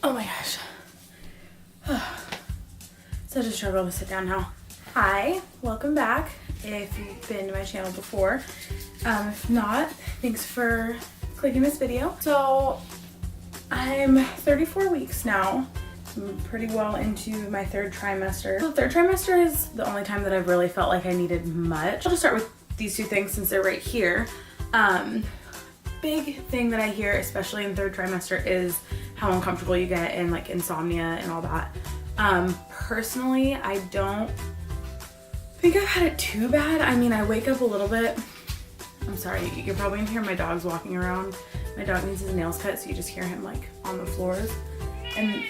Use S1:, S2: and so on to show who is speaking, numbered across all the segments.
S1: Oh my gosh. Such a struggle to sit down now. Hi, welcome back if you've been to my channel before. If not, thanks for clicking this video. So I'm 34 weeks now. I'm pretty well into my third trimester. So the third trimester is the only time that I've really felt like I needed much. I'll just start with these two things since they're right here. Big thing that I hear, especially in third trimester, is how uncomfortable you get and like insomnia and all that. Personally, I don't think I've had it too bad. I mean, I wake up a little bit. I'm sorry, you're probably gonna hear my dogs walking around. My dog needs his nails cut, so you just hear him like on the floors and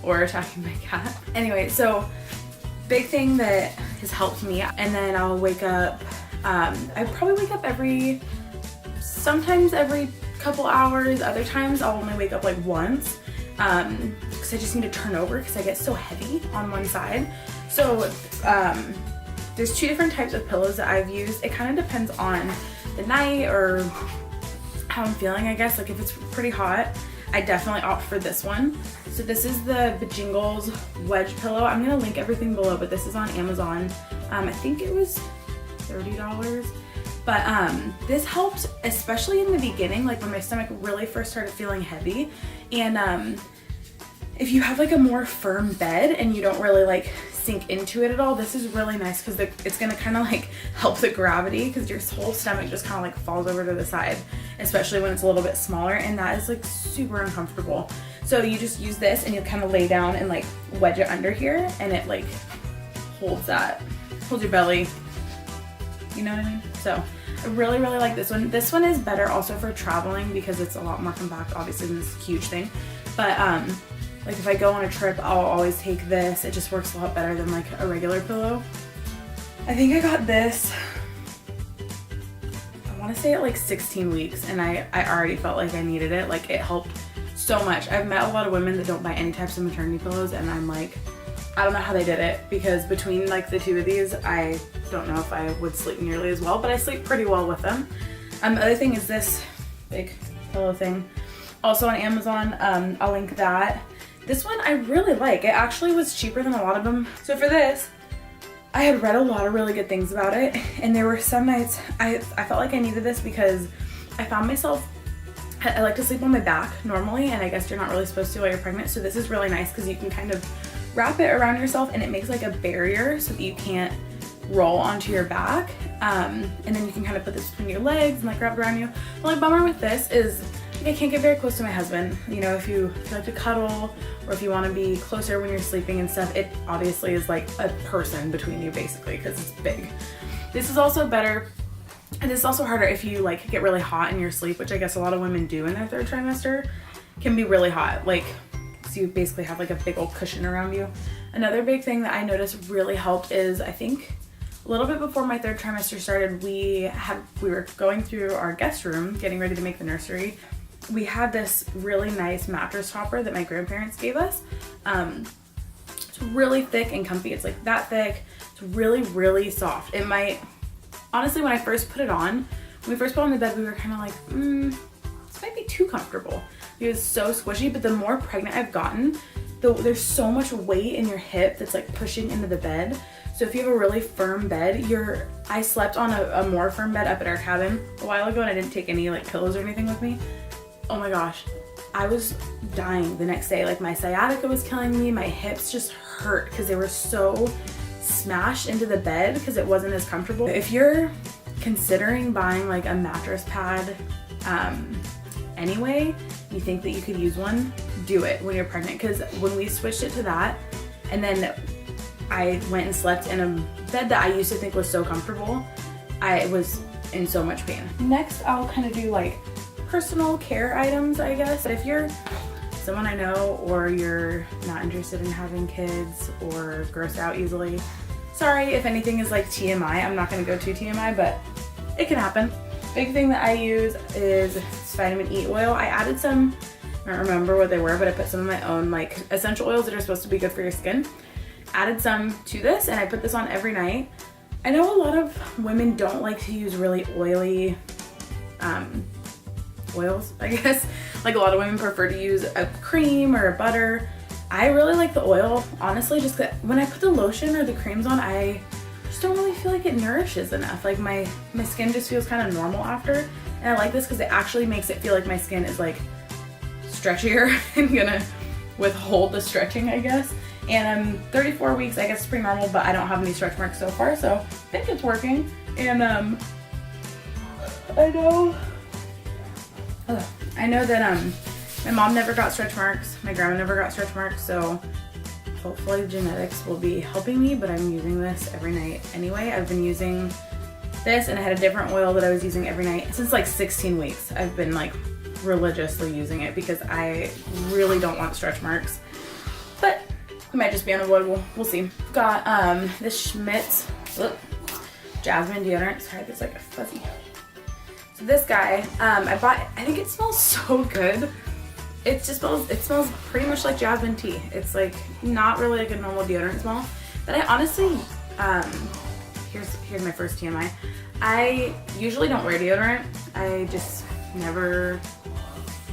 S1: or attacking my cat. Anyway, so big thing that has helped me, and then I'll wake up, I probably wake up sometimes every couple hours. Other times I'll only wake up like once because I just need to turn over because I get so heavy on one side. So there's two different types of pillows that I've used. It kind of depends on the night or how I'm feeling, I guess. Like if it's pretty hot, I definitely opt for this one. So this is the Bjingles Wedge pillow. I'm gonna link everything below, but this is on Amazon. I think it was $30. But this helped, especially in the beginning, like when my stomach really first started feeling heavy. And if you have like a more firm bed and you don't really like sink into it at all, this is really nice because it's gonna kind of like help the gravity because your whole stomach just kind of like falls over to the side, especially when it's a little bit smaller, and that is like super uncomfortable. So you just use this and you kind of lay down and like wedge it under here, and it like holds your belly. You know what I mean? So I really, really like this one. This one is better also for traveling because it's a lot more compact, obviously, than this huge thing. But like if I go on a trip, I'll always take this. It just works a lot better than like a regular pillow. I think I got this, I want to say at like 16 weeks, and I already felt like I needed it. Like it helped so much. I've met a lot of women that don't buy any types of maternity pillows, and I'm like, I don't know how they did it, because between like the two of these, I don't know if I would sleep nearly as well, but I sleep pretty well with them. The other thing is this big pillow thing, also on Amazon. I'll link that. This one I really like. It actually was cheaper than a lot of them. So for this, I had read a lot of really good things about it, and there were some nights I felt like I needed this because I found myself, I like to sleep on my back normally, and I guess you're not really supposed to while you're pregnant. So this is really nice because you can kind of wrap it around yourself, and it makes like a barrier so that you can't roll onto your back. And then you can kind of put this between your legs and like wrap it around you. The only bummer with this is I can't get very close to my husband. You know, if you like to cuddle or if you want to be closer when you're sleeping and stuff, it obviously is like a person between you basically because it's big. This is also better, and this is also harder if you like get really hot in your sleep, which I guess a lot of women do in their third trimester. Can be really hot, like, so you basically have like a big old cushion around you. Another big thing that I noticed really helped is, I think a little bit before my third trimester started, we were going through our guest room getting ready to make the nursery. We had this really nice mattress topper that my grandparents gave us. It's really thick and comfy. It's like that thick. It's really, really soft. It might, honestly, when I first put it on, when we first put it on the bed, we were kind of like, this might be too comfortable. It was so squishy, but the more pregnant I've gotten, there's so much weight in your hip that's like pushing into the bed. So if you have a really firm bed, I slept on a more firm bed up at our cabin a while ago, and I didn't take any like pillows or anything with me. Oh my gosh, I was dying the next day. Like my sciatica was killing me. My hips just hurt because they were so smashed into the bed because it wasn't as comfortable. If you're considering buying like a mattress pad anyway, you think that you could use one, do it when you're pregnant. Because when we switched it to that, and then I went and slept in a bed that I used to think was so comfortable, I was in so much pain. Next, I'll kind of do like personal care items, I guess. If you're someone I know, or you're not interested in having kids or grossed out easily, sorry if anything is like TMI. I'm not gonna go too TMI, but it can happen. Big thing that I use is vitamin E oil. I added some, I don't remember what they were, but I put some of my own like essential oils that are supposed to be good for your skin. Added some to this, and I put this on every night. I know a lot of women don't like to use really oily oils, I guess. Like a lot of women prefer to use a cream or a butter. I really like the oil, honestly, just when I put the lotion or the creams on, I just don't really feel like it nourishes enough. Like my skin just feels kind of normal after. And I like this because it actually makes it feel like my skin is like stretchier and gonna withhold the stretching, I guess. And I'm 34 weeks, I guess it's pretty normal, but I don't have any stretch marks so far, so I think it's working. And I know that my mom never got stretch marks, my grandma never got stretch marks, so hopefully genetics will be helping me, but I'm using this every night anyway. I've been using this, and I had a different oil that I was using every night since like 16 weeks. I've been like religiously using it because I really don't want stretch marks, but it might just be unavoidable. We'll see. Got this Schmidt's Jasmine deodorant. Sorry, it's like a fuzzy. So this guy, I bought. I think it smells so good. It smells pretty much like jasmine tea. It's like not really like a normal deodorant smell. But I honestly, here's my first TMI. I usually don't wear deodorant. I just never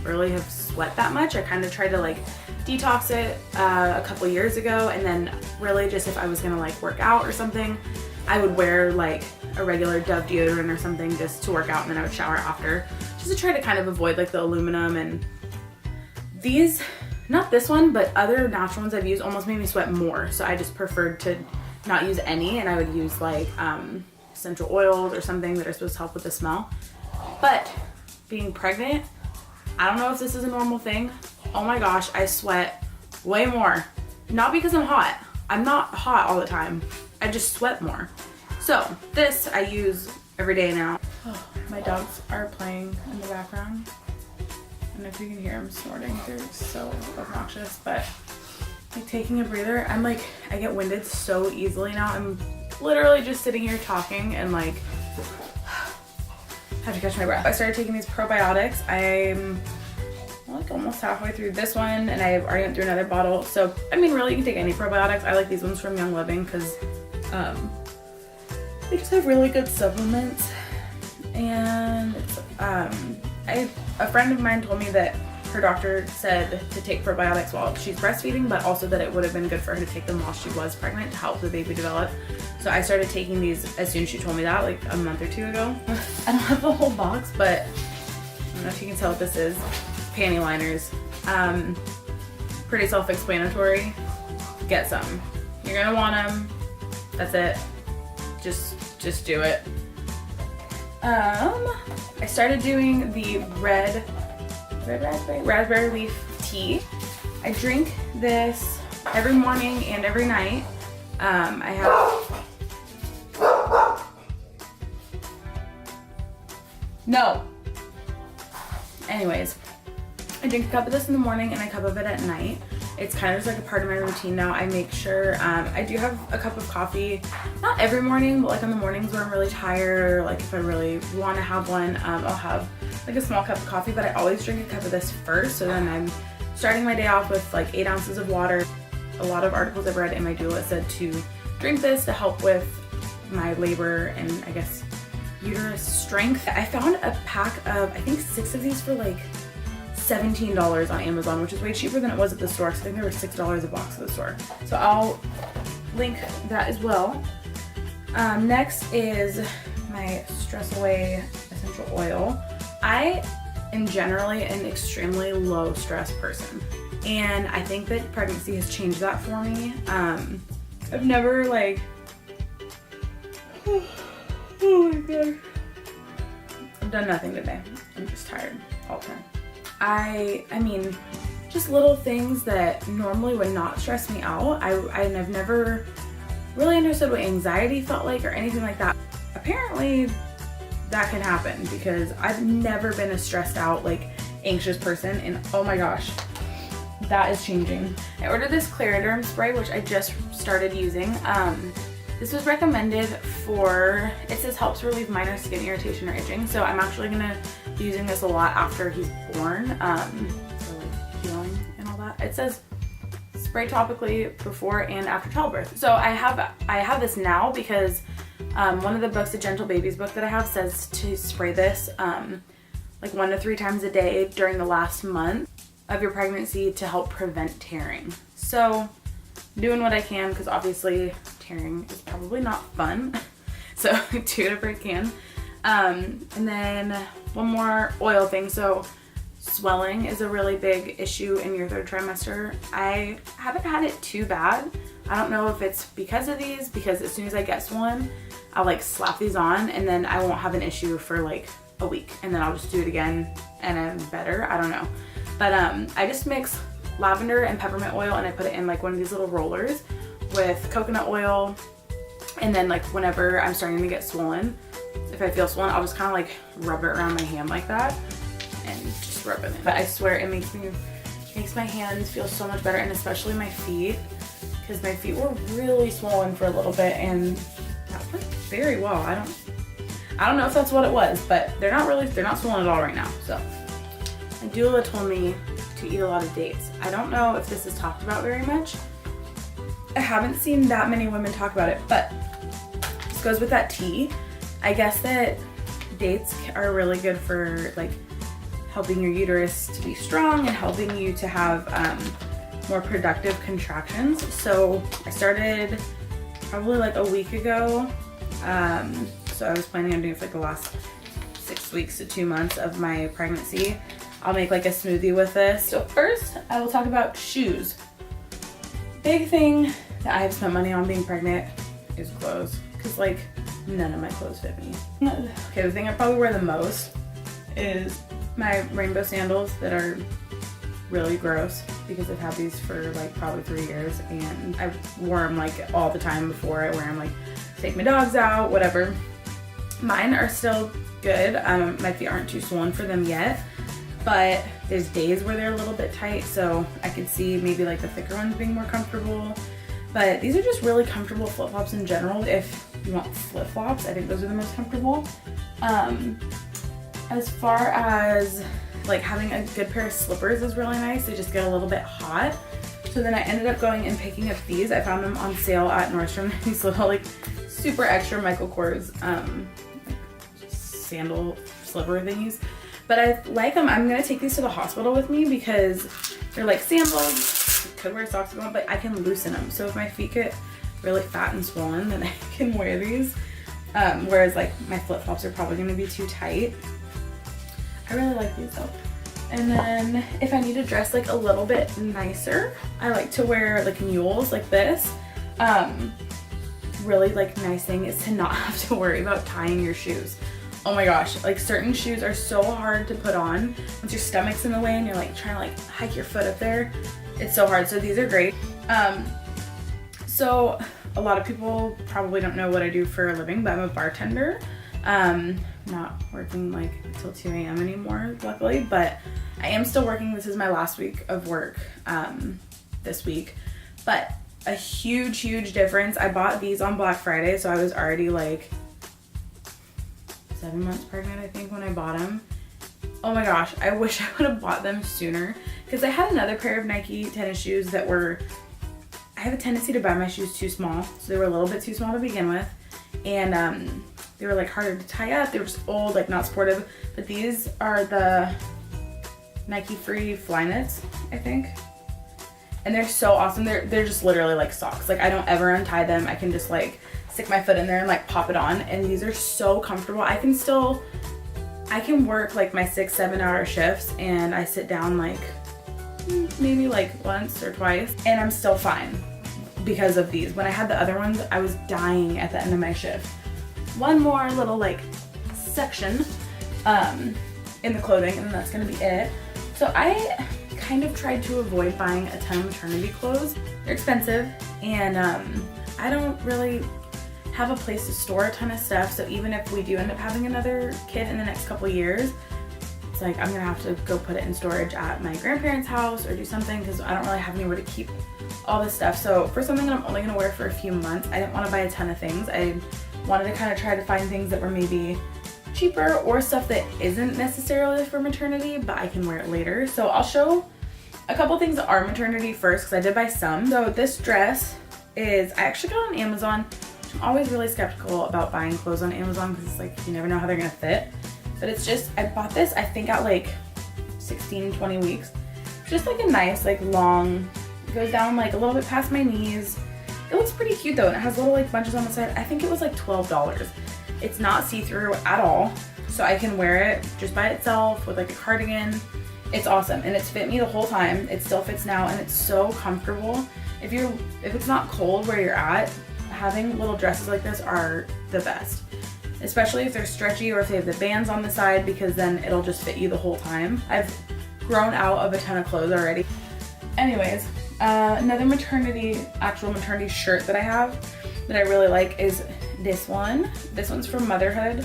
S1: really have sweat that much. I kind of tried to like detox it a couple years ago, and then really just if I was gonna like work out or something, I would wear like a regular Dove deodorant or something just to work out, and then I would shower after, just to try to kind of avoid like the aluminum. And these, not this one, but other natural ones I've used almost made me sweat more, so I just preferred to not use any, and I would use like essential oils or something that are supposed to help with the smell. But being pregnant, I don't know if this is a normal thing. Oh my gosh, I sweat way more. Not because I'm hot. I'm not hot all the time. I just sweat more. So this I use every day now. Oh, my dogs are playing in the background. And if you can hear them snorting, they're so obnoxious. But like taking a breather, I get winded so easily now. I'm literally just sitting here talking and like have to catch my breath. I started taking these probiotics. I'm like almost halfway through this one, and I've already went through another bottle. So I mean, really, you can take any probiotics. I like these ones from Young Living because they just have really good supplements. And a friend of mine told me that her doctor said to take probiotics while she's breastfeeding, but also that it would have been good for her to take them while she was pregnant to help the baby develop. So I started taking these as soon as she told me that, like a month or two ago. I don't have the whole box, but I don't know if you can tell what this is. Panty liners. Pretty self-explanatory. Get some. You're gonna want them. That's it. Just do it. I started doing the red raspberry leaf tea. I drink this every morning and every night. I have no. Anyways, I drink a cup of this in the morning and a cup of it at night. It's kind of just like a part of my routine now. I make sure, I do have a cup of coffee, not every morning, but like on the mornings where I'm really tired, or like if I really want to have one, I'll have like a small cup of coffee, but I always drink a cup of this first, so then I'm starting my day off with like 8 ounces of water. A lot of articles I've read in my doula said to drink this to help with my labor and I guess uterus strength. I found a pack of, I think 6 of these for like $17 on Amazon, which is way cheaper than it was at the store. So I think they were $6 a box at the store. So I'll link that as well. Next is my Stress Away essential oil. I am generally an extremely low stress person, and I think that pregnancy has changed that for me. I've never like, oh my god, I've done nothing today. I'm just tired all the time. I mean, just little things that normally would not stress me out. I've never really understood what anxiety felt like or anything like that. Apparently that can happen because I've never been a stressed out, like anxious person, and oh my gosh, that is changing. I ordered this Clariderm spray, which I just started using. This was recommended for, it says helps relieve minor skin irritation or itching, so I'm actually gonna be using this a lot after he's born, for like healing and all that. It says spray topically before and after childbirth. So I have this now because one of the books, the Gentle Babies book that I have, says to spray this like 1 to 3 times a day during the last month of your pregnancy to help prevent tearing. So doing what I can, because obviously tearing is probably not fun. So do whatever I can. And then one more oil thing. So swelling is a really big issue in your 3rd trimester. I haven't had it too bad. I don't know if it's because of these, because as soon as I get swollen, I'll like slap these on and then I won't have an issue for like a week, and then I'll just do it again and I'm better. I don't know. But I just mix lavender and peppermint oil and I put it in like one of these little rollers with coconut oil, and then like whenever I'm starting to get swollen, if I feel swollen, I'll just kind of like rub it around my hand like that and just rub it in. But I swear it makes my hands feel so much better, and especially my feet, because my feet were really swollen for a little bit and that worked very well. I don't know if that's what it was, but they're not swollen at all right now. So, and doula told me to eat a lot of dates. I don't know if this is talked about very much. I haven't seen that many women talk about it, but this goes with that tea. I guess that dates are really good for like helping your uterus to be strong and helping you to have more productive contractions. So I started probably like a week ago. So I was planning on doing it for like the last 6 weeks to 2 months of my pregnancy. I'll make like a smoothie with this. So first I will talk about shoes. Big thing that I've spent money on being pregnant is clothes, because like none of my clothes fit me. Okay, the thing I probably wear the most is my rainbow sandals that are really gross, because I've had these for like probably 3 years and I wore them like all the time before. I wear them like take my dogs out, whatever. Mine are still good. My feet aren't too swollen for them yet, but there's days where they're a little bit tight, so I could see maybe like the thicker ones being more comfortable. But these are just really comfortable flip-flops in general. If you want flip-flops, I think those are the most comfortable. As far as like having a good pair of slippers is really nice. They just get a little bit hot. So then I ended up going and picking up these. I found them on sale at Nordstrom. These little like super extra Michael Kors sandal slipper thingies. But I like them. I'm gonna take these to the hospital with me because they're like sandals. Could wear socks if I want, but I can loosen them. So if my feet get really fat and swollen, then I can wear these. Whereas like my flip-flops are probably gonna be too tight. I really like these though. And then if I need to dress like a little bit nicer, I like to wear like mules like this. Really like nice thing is to not have to worry about tying your shoes. Oh my gosh, like certain shoes are so hard to put on once your stomach's in the way and you're like trying to like hike your foot up there. It's so hard. So these are great. So a lot of people probably don't know what I do for a living, but I'm a bartender. Not working like until 2 a.m. anymore, luckily, but I am still working. This is my last week of work this week, but a huge difference. I bought these on Black Friday, so I was already like 7 months pregnant, I think, when I bought them. Oh my gosh, I wish I would have bought them sooner, because I had another pair of Nike tennis shoes that were, I have a tendency to buy my shoes too small, so they were a little bit too small to begin with, and they were like harder to tie up. They were just old, like not sportive, but these are the Nike Free Flyknits, I think. And they're so awesome. They're just literally like socks. Like I don't ever untie them. I can just like stick my foot in there and like pop it on. And these are so comfortable. I can work like my 6-7 hour shifts and I sit down like maybe like once or twice and I'm still fine because of these. When I had the other ones, I was dying at the end of my shift. One more little like section in the clothing and that's gonna be it. So I kind of tried to avoid buying a ton of maternity clothes. They're expensive and I don't really have a place to store a ton of stuff, so even if we do end up having another kid in the next couple years, it's like I'm gonna have to go put it in storage at my grandparents' house or do something because I don't really have anywhere to keep all this stuff. So for something that I'm only gonna wear for a few months, I didn't want to buy a ton of things. I wanted to kind of try to find things that were maybe cheaper or stuff that isn't necessarily for maternity, but I can wear it later. So I'll show a couple things that are maternity first because I did buy some. So this dress is, I actually got on Amazon. I'm always really skeptical about buying clothes on Amazon because it's like you never know how they're gonna fit. But it's just, I bought this, I think at like 16, 20 weeks. Just like a nice, like long, goes down like a little bit past my knees. It looks pretty cute though, and it has little like bunches on the side. I think it was like $12. It's not see-through at all, so I can wear it just by itself with like a cardigan. It's awesome, and it's fit me the whole time. It still fits now, and it's so comfortable. If it's not cold where you're at, having little dresses like this are the best. Especially if they're stretchy or if they have the bands on the side, because then it'll just fit you the whole time. I've grown out of a ton of clothes already. Anyways, another actual maternity shirt that I have that I really like is this one. This one's from Motherhood.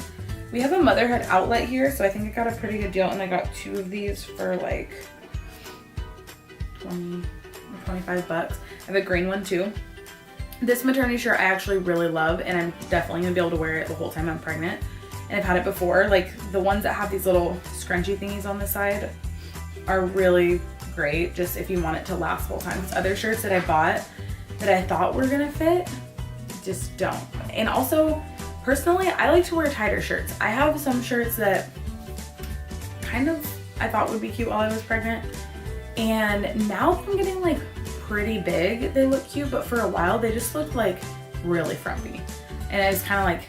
S1: We have a Motherhood outlet here, so I think I got a pretty good deal, and I got 2 of these for like 20 or 25 bucks. I have a green one too. This maternity shirt I actually really love, and I'm definitely gonna be able to wear it the whole time I'm pregnant. And I've had it before. Like the ones that have these little scrunchy thingies on the side are really great, just if you want it to last the whole time. Because other shirts that I bought that I thought were gonna fit just don't. And also, personally, I like to wear tighter shirts. I have some shirts that kind of I thought would be cute while I was pregnant, and now I'm getting like pretty big. They look cute, but for a while they just looked like really frumpy. And I was kind of like,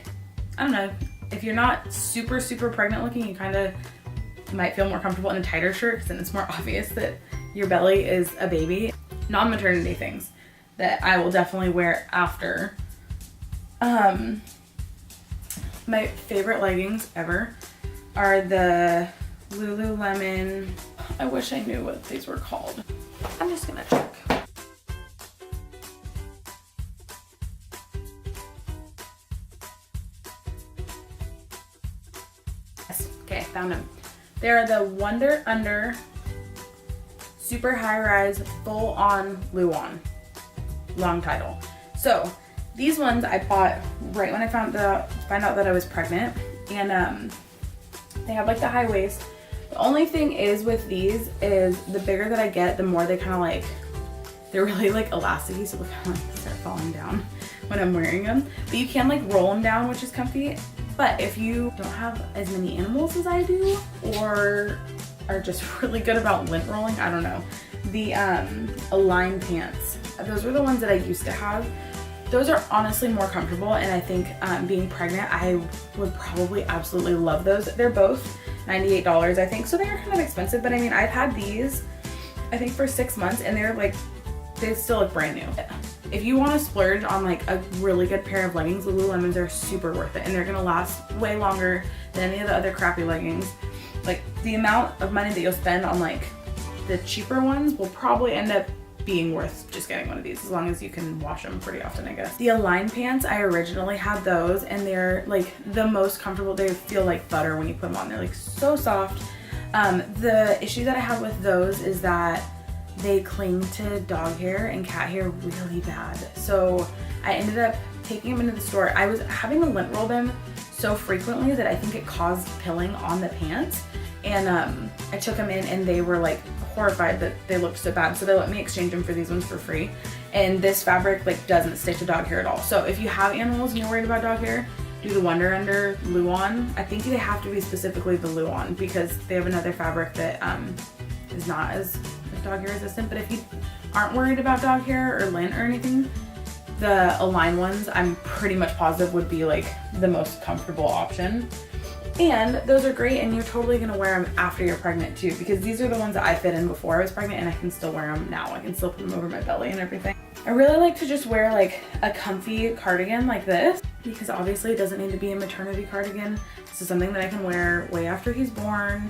S1: I don't know, if you're not super pregnant looking, you kind of might feel more comfortable in a tighter shirt, because then it's more obvious that your belly is a baby. Non-maternity things that I will definitely wear after. My favorite leggings ever are the Lululemon. I wish I knew what these were called. I'm just gonna check. Yes, okay, found them. They're the Wonder Under Super High Rise Full On Luon. Long title. So these ones I bought right when I found out that I was pregnant, and they have like the high waist. The only thing is with these is the bigger that I get, the more they kind of like, they're really like elasticy, so they kind of like start falling down when I'm wearing them. But you can like roll them down, which is comfy. But if you don't have as many animals as I do, or are just really good about lint rolling, I don't know. The Align pants, those were the ones that I used to have. Those are honestly more comfortable, and I think being pregnant, I would probably absolutely love those. They're both $98, I think, so they're kind of expensive, but I mean, I've had these, I think, for 6 months, and they're like, they still look brand new. If you want to splurge on like a really good pair of leggings, Lululemons are super worth it, and they're gonna last way longer than any of the other crappy leggings. Like, the amount of money that you'll spend on like the cheaper ones will probably end up being worth just getting one of these, as long as you can wash them pretty often, I guess. The Align pants, I originally had those, and they're like the most comfortable. They feel like butter when you put them on. They're like so soft. The issue that I have with those is that they cling to dog hair and cat hair really bad. So I ended up taking them into the store. I was having to lint roll them so frequently that I think it caused pilling on the pants. And I took them in, and they were like horrified that they looked so bad, so they let me exchange them for these ones for free. And this fabric like doesn't stick to dog hair at all. So if you have animals and you're worried about dog hair, do the Wonder Under Luon. I think they have to be specifically the Luon, because they have another fabric that is not as dog hair resistant. But if you aren't worried about dog hair or lint or anything, the Align ones I'm pretty much positive would be like the most comfortable option. And those are great, and you're totally gonna wear them after you're pregnant too, because these are the ones that I fit in before I was pregnant, and I can still wear them now. I can still put them over my belly and everything. I really like to just wear like a comfy cardigan like this, because obviously it doesn't need to be a maternity cardigan. This is something that I can wear way after he's born.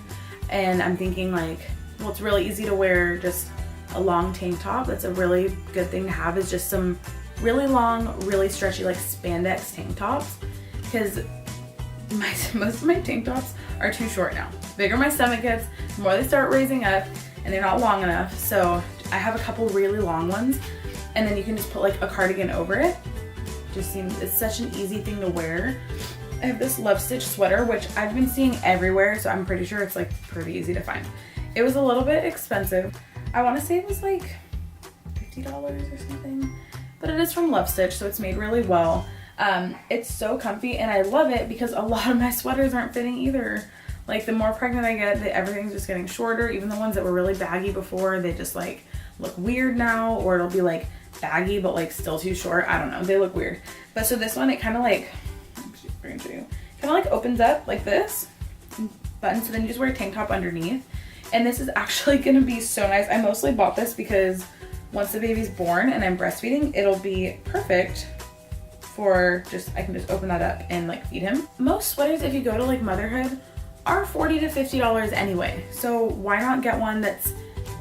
S1: And I'm thinking like, well, it's really easy to wear just a long tank top. That's a really good thing to have, is just some really long, really stretchy like spandex tank tops, because most of my tank tops are too short now. The bigger my stomach gets, the more they start raising up, and they're not long enough. So I have a couple really long ones, and then you can just put like a cardigan over it. Just seems, it's such an easy thing to wear. I have this Love Stitch sweater, which I've been seeing everywhere, so I'm pretty sure it's like pretty easy to find. It was a little bit expensive. I want to say it was like $50 or something, but it is from Love Stitch, so it's made really well. It's so comfy, and I love it because a lot of my sweaters aren't fitting either. Like the more pregnant I get, everything's just getting shorter. Even the ones that were really baggy before, they just like look weird now, or it'll be like baggy but like still too short. I don't know, they look weird. But so this one, it kind of like, kind of like opens up like this button, so then you just wear a tank top underneath. And this is actually gonna be so nice. I mostly bought this because once the baby's born and I'm breastfeeding, it'll be perfect for just, I can just open that up and like feed him. Most sweaters, if you go to like motherhood, are $40 to $50 anyway. So why not get one that's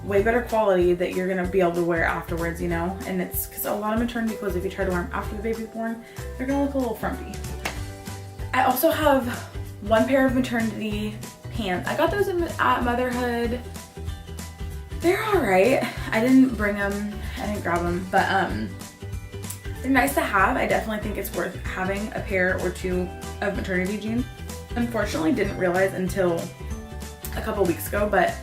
S1: way better quality that you're gonna be able to wear afterwards, you know? And it's because a lot of maternity clothes, if you try to wear them after the baby's born, they're gonna look a little frumpy. I also have one pair of maternity pants. I got those at motherhood. They're all right. I didn't bring them, I didn't grab them, but they're nice to have. I definitely think it's worth having a pair or two of maternity jeans. Unfortunately, didn't realize until a couple weeks ago, but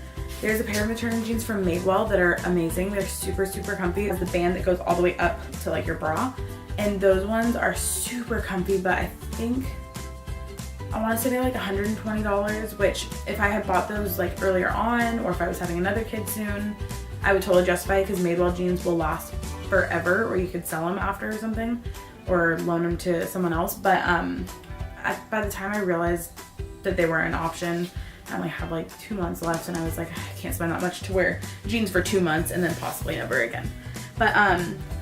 S1: there's a pair of maternity jeans from Madewell that are amazing. They're super, super comfy. There's the band that goes all the way up to like your bra. And those ones are super comfy, but I think, I wanna say they're like $120, which if I had bought those like earlier on, or if I was having another kid soon, I would totally justify it because Madewell jeans will last forever, or you could sell them after or something, or loan them to someone else. But by the time I realized that they were an option, I only have like 2 months left, and I was like, I can't spend that much to wear jeans for 2 months and then possibly never again. But I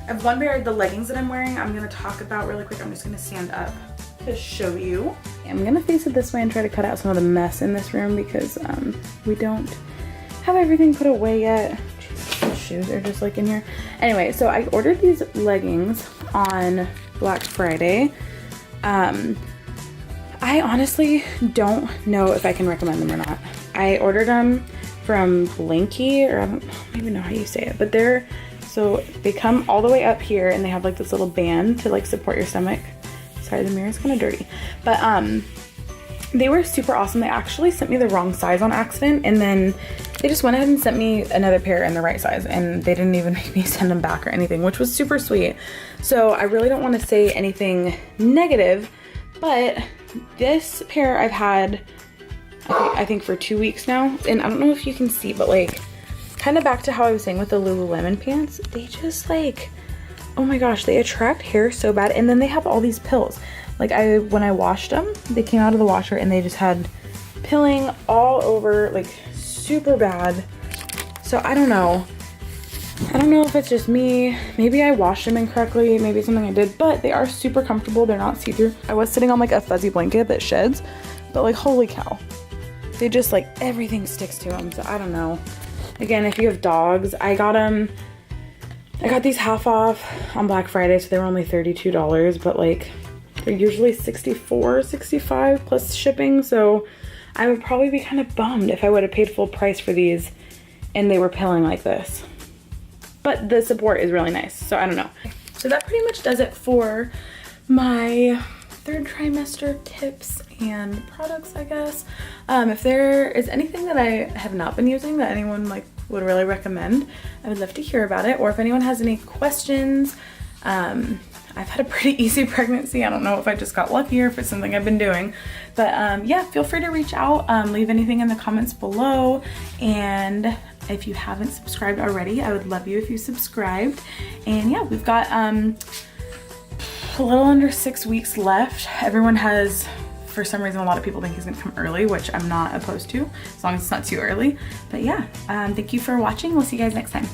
S1: have one pair of the leggings that I'm wearing. I'm gonna talk about really quick. I'm just gonna stand up to show you. I'm gonna face it this way and try to cut out some of the mess in this room because we don't have everything put away yet. Jesus, these shoes are just like in here. Anyway, so I ordered these leggings on Black Friday. I honestly don't know if I can recommend them or not. I ordered them from Blinky, or I don't even know how you say it, but so they come all the way up here and they have like this little band to like support your stomach. Sorry, the mirror's kind of dirty, but they were super awesome. They actually sent me the wrong size on accident, and then they just went ahead and sent me another pair in the right size, and they didn't even make me send them back or anything, which was super sweet. So I really don't want to say anything negative, but this pair I've had, I think for 2 weeks now, and I don't know if you can see, but like, kind of back to how I was saying with the Lululemon pants, they just like, oh my gosh, they attract hair so bad. And then they have all these pills. Like when I washed them, they came out of the washer and they just had pilling all over, like super bad. So I don't know. I don't know if it's just me. Maybe I washed them incorrectly. Maybe it's something I did, but they are super comfortable. They're not see-through. I was sitting on like a fuzzy blanket that sheds, but like, holy cow. They just like, everything sticks to them. So I don't know. Again, if you have dogs, I got these half off on Black Friday, so they were only $32, but like, they're usually $64, $65 plus shipping. So I would probably be kind of bummed if I would have paid full price for these and they were pilling like this. But the support is really nice, so I don't know. So that pretty much does it for my third trimester tips and products, I guess. If there is anything that I have not been using that anyone like would really recommend, I would love to hear about it. Or if anyone has any questions, I've had a pretty easy pregnancy. I don't know if I just got lucky or if it's something I've been doing. But yeah, feel free to reach out, leave anything in the comments below. And if you haven't subscribed already, I would love you if you subscribed. And yeah, we've got a little under 6 weeks left. Everyone has, for some reason, a lot of people think he's gonna come early, which I'm not opposed to, as long as it's not too early. But yeah, thank you for watching. We'll see you guys next time.